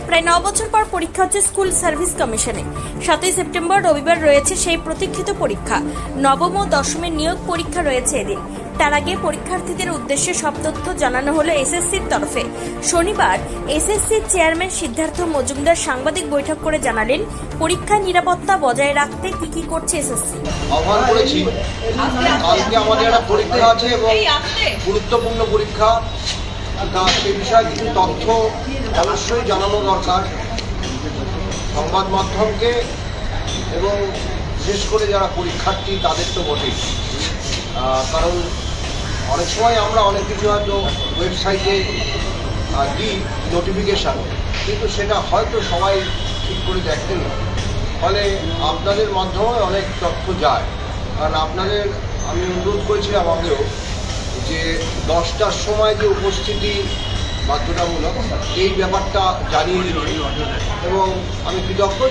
প্রায় 9 বছর পর পরীক্ষা হচ্ছে স্কুল সার্ভিস কমিশনে। 7ই সেপ্টেম্বর রবিবার রয়েছে সেই প্রতীক্ষিত পরীক্ষা। নবম ও দশমের নিয়োগ পরীক্ষা রয়েছে এদিন। তার আগে পরীক্ষার্থীদের উদ্দেশ্যে সব তথ্য জানানো হলো এসএসসির তরফে। শনিবার এসএসসির চেয়ারম্যান সিদ্ধার্থ মজুমদার সাংবাদিক বৈঠক করে জানালেন পরীক্ষার নিরাপত্তা বজায় রাখতে কি করছে এসএসসি। আহ্বান করেছি, কালকে আমাদের একটা পরীক্ষা আছে এবং গুরুত্বপূর্ণ পরীক্ষা, সে বিষয়ে কিছু তথ্য অবশ্যই জানানো দরকার সংবাদ মাধ্যমকে এবং বিশেষ করে যারা পরীক্ষার্থী তাদের তো বটেই। কারণ অনেক সময় আমরা অনেক কিছু হয়তো ওয়েবসাইটে দিই নোটিফিকেশান, কিন্তু সেটা হয়তো সবাই ঠিক করে দেখেন না, ফলে আপনাদের মাধ্যমে অনেক তথ্য যায়। কারণ আপনাদের আমি অনুরোধ করেছিলাম আগেও যে 10টার সময় যে উপস্থিতি বাধ্যতামূলক, এই ব্যাপারটা জানিয়ে দিন এবং আমি কৃতজ্ঞ